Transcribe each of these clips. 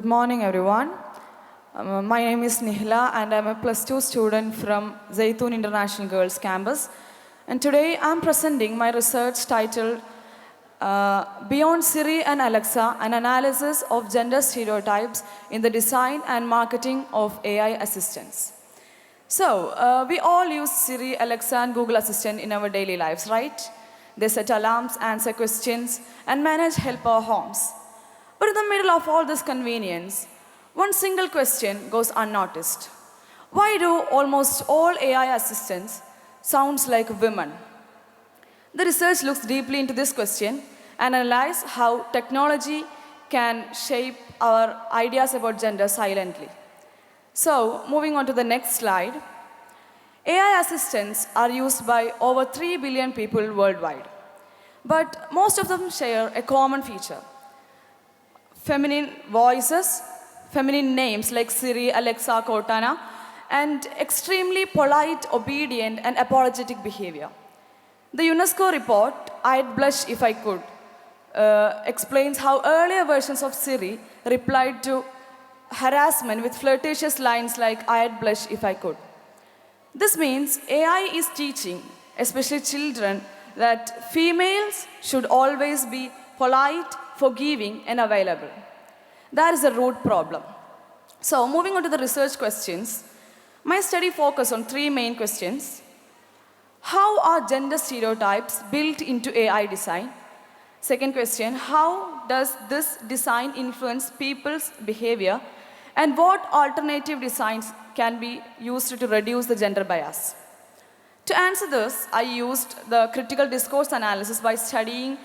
Good morning, everyone. My name is Nihla, and I'm a +2 student from Zaytun International Girls Campus. And today I'm presenting my research titled Beyond Siri and Alexa, an analysis of gender stereotypes in the design and marketing of AI assistants. So, we all use Siri, Alexa, and Google Assistant in our daily lives, right? They set alarms, answer questions, and manage help our homes. But in the middle of all this convenience, one single question goes unnoticed. Why do almost all AI assistants sound like women? The research looks deeply into this question and analyzes how technology can shape our ideas about gender silently. So, moving on to the next slide. AI assistants are used by over 3 billion people worldwide. But most of them share a common feature. Feminine voices, feminine names like Siri, Alexa, Cortana, and extremely polite, obedient, and apologetic behavior. The UNESCO report, I'd Blush If I Could, explains how earlier versions of Siri replied to harassment with flirtatious lines like, I'd blush if I could. This means AI is teaching, especially children, that females should always be polite, forgiving, and available. That is the root problem. So, moving on to the research questions, my study focused on 3 main questions. How are gender stereotypes built into AI design? Second question, how does this design influence people's behavior? And what alternative designs can be used to reduce the gender bias? To answer this, I used the critical discourse analysis by studying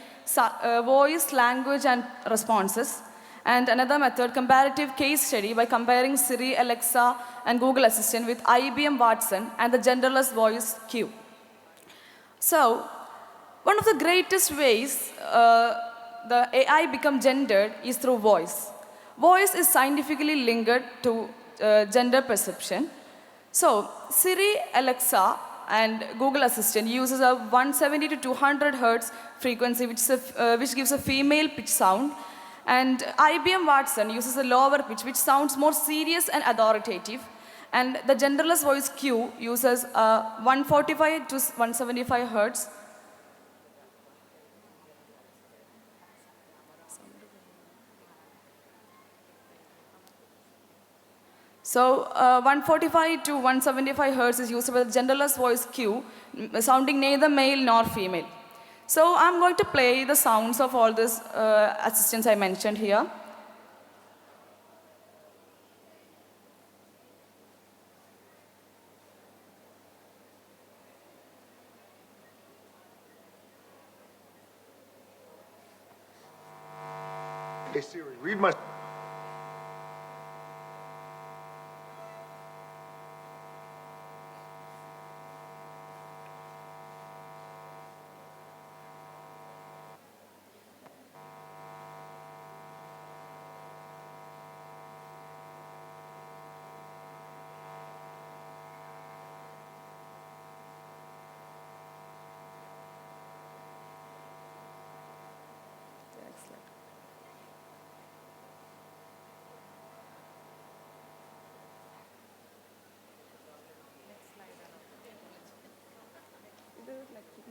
voice, language, and responses. And another method, comparative case study by comparing Siri, Alexa, and Google Assistant with IBM Watson and the genderless voice Q. So, one of the greatest ways the AI become gendered is through voice. Voice is scientifically linked to gender perception. So, Siri, Alexa, and Google Assistant uses a 170 to 200 hertz frequency, which gives a female pitch sound. And IBM Watson uses a lower pitch, which sounds more serious and authoritative. And the genderless voice Q uses 145 to 175 hertz. So 145 to 175 hertz is used by the genderless voice Q, sounding neither male nor female. So I'm going to play the sounds of all these assistants I mentioned here. Hey Siri, read my...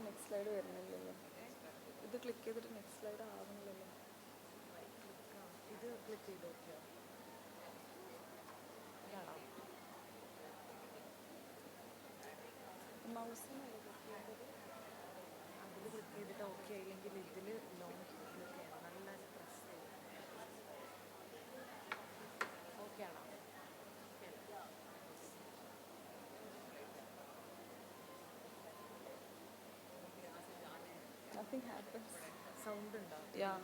Next slide വരുന്നില്ലല്ലോ ഇത് click ചെയ്തിട്ട് next slide ആവുന്നില്ലല്ലോ ഇത് click ചെയ്ത് നോക്കിയോ മൗസിനല്ലേ click ചെയ്തത് അതിൽ click ചെയ്തിട്ട് okay ആയില്ലെങ്കിൽ ഇതിൽ ലോങ് ക്ലിക്ക് ചെയ്യണം നല്ല പ്രസ് ചെയ്യും ഓക്കെ ആണോ Nothing happens. Sound undo. Yeah.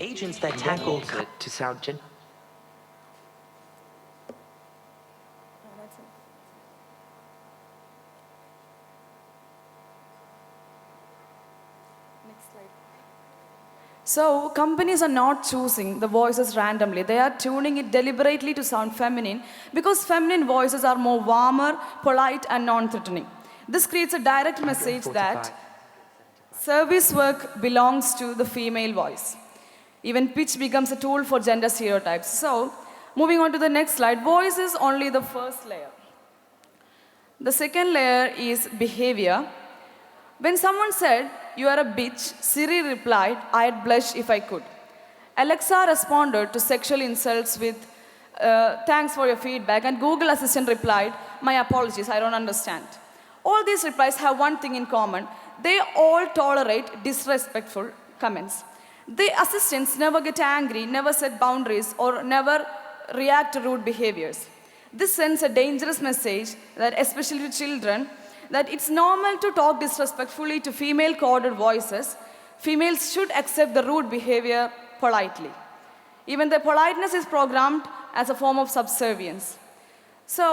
Agents that tackle to sound So companies are not choosing the voices randomly. They are tuning it deliberately to sound feminine because feminine voices are more warmer, polite, and non-threatening. This creates a direct message that service work belongs to the female voice. Even pitch becomes a tool for gender stereotypes. So, moving on to the next slide, voice is only the first layer. The second layer is behavior. When someone said, "You are a bitch," Siri replied, "I'd blush if I could." Alexa responded to sexual insults with, "Thanks for your feedback," and Google Assistant replied, "My apologies, I don't understand." All these replies have one thing in common. They all tolerate disrespectful comments. The assistants never get angry, never set boundaries, or never react to rude behaviors. This sends a dangerous message that, especially to children, that it's normal to talk disrespectfully to female-coded voices. Females should accept the rude behavior politely. Even the politeness is programmed as a form of subservience. So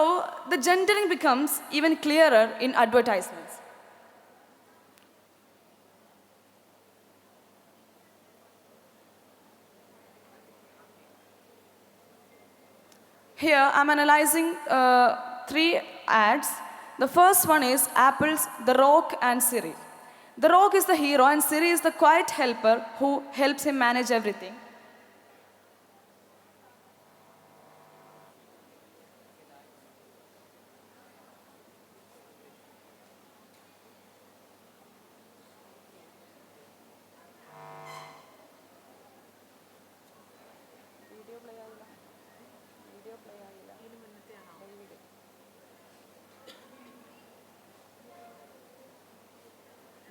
the gendering becomes even clearer in advertisements. Here, I'm analyzing 3 ads. The first one is Apple's The Rock and Siri. The Rock is the hero and Siri is the quiet helper who helps him manage everything.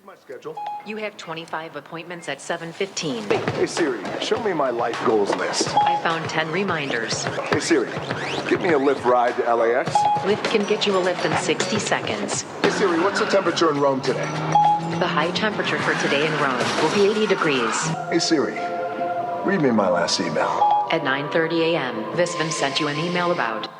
My schedule. You have 25 appointments at 7:15. Hey Siri, show me my life goals list. I found 10 reminders. Hey Siri, give me a Lyft ride to LAX. Lyft can get you a lift in 60 seconds. Hey Siri, what's the temperature in Rome today? The high temperature for today in Rome will be 80 degrees. Hey Siri, read me my last email. At 9:30 a.m., Visvin sent you an email about.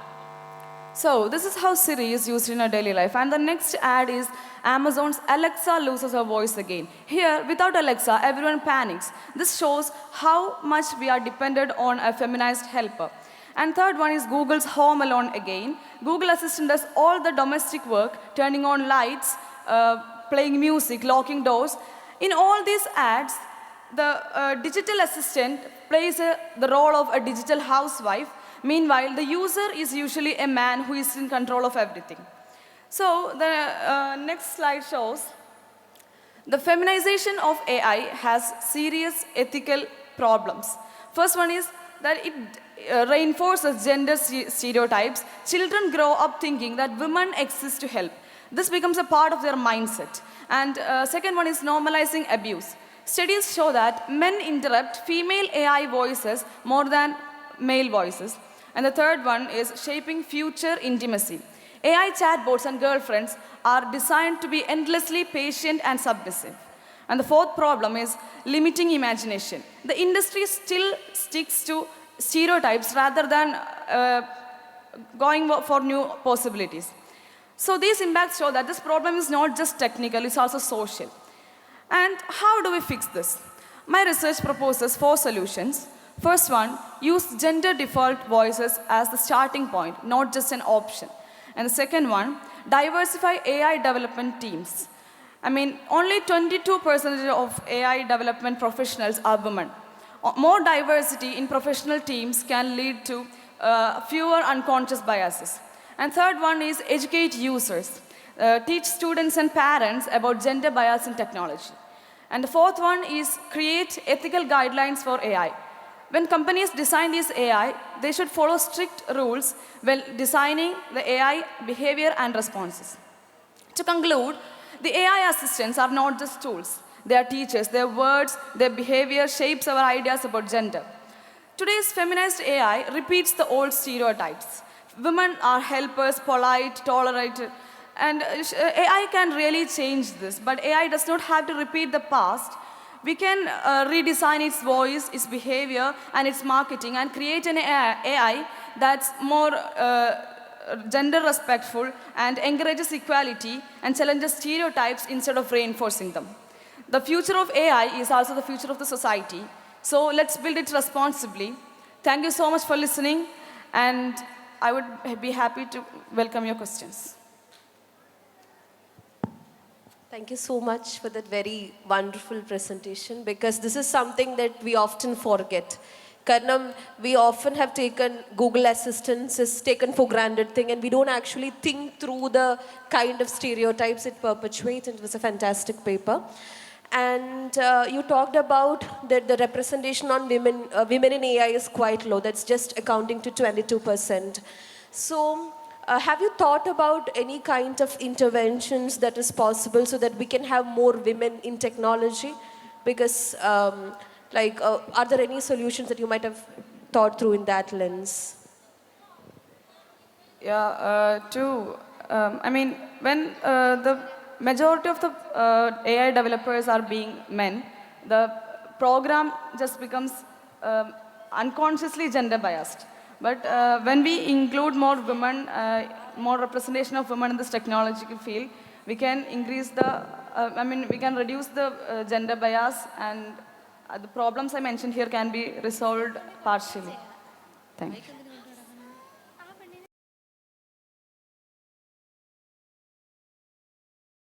So this is how Siri is used in our daily life. And the next ad is Amazon's Alexa loses her voice again. Here, without Alexa, everyone panics. This shows how much we are dependent on a feminized helper. And third one is Google's Home Alone again. Google Assistant does all the domestic work, turning on lights, playing music, locking doors. In all these ads, the digital assistant plays the role of a digital housewife. Meanwhile, the user is usually a man who is in control of everything. So the next slide shows the feminization of AI has serious ethical problems. First one is that it reinforces gender stereotypes. Children grow up thinking that women exist to help. This becomes a part of their mindset. And second one is normalizing abuse. Studies show that men interrupt female AI voices more than male voices. And the third one is shaping future intimacy. AI chatbots and girlfriends are designed to be endlessly patient and submissive. And the fourth problem is limiting imagination. The industry still sticks to stereotypes rather than going for new possibilities. So these impacts show that this problem is not just technical, it's also social. And how do we fix this? My research proposes 4 solutions. First one, use gender default voices as the starting point, not just an option. And the second one, diversify AI development teams. I mean, only 22% of AI development professionals are women. More diversity in professional teams can lead to fewer unconscious biases. And third one is educate users. Teach students and parents about gender bias in technology. And the fourth one is create ethical guidelines for AI. When companies design these AI, they should follow strict rules while designing the AI behavior and responses. To conclude, the AI assistants are not just tools. They are teachers. Their words, their behavior shapes our ideas about gender. Today's feminized AI repeats the old stereotypes. Women are helpers, polite, tolerated, and AI can really change this, but AI does not have to repeat the past. We can redesign its voice, its behavior, and its marketing and create an AI that's more gender respectful and encourages equality and challenges stereotypes instead of reinforcing them. The future of AI is also the future of the society. So let's build it responsibly. Thank you so much for listening, and I would be happy to welcome your questions. Thank you so much for that very wonderful presentation, because this is something that we often forget. Karnam, we often have taken Google Assistance as taken for granted thing, and we don't actually think through the kind of stereotypes it perpetuates, and it was a fantastic paper. And you talked about that the representation on women in AI is quite low. That's just accounting to 22%. So have you thought about any kind of interventions that is possible so that we can have more women in technology? Because are there any solutions that you might have thought through in that lens? Yeah, I mean, when the majority of the AI developers are being men, the program just becomes unconsciously gender biased. But when we include more women, more representation of women in this technological field, we can increase the, we can reduce the gender bias, and the problems I mentioned here can be resolved partially. Thank you.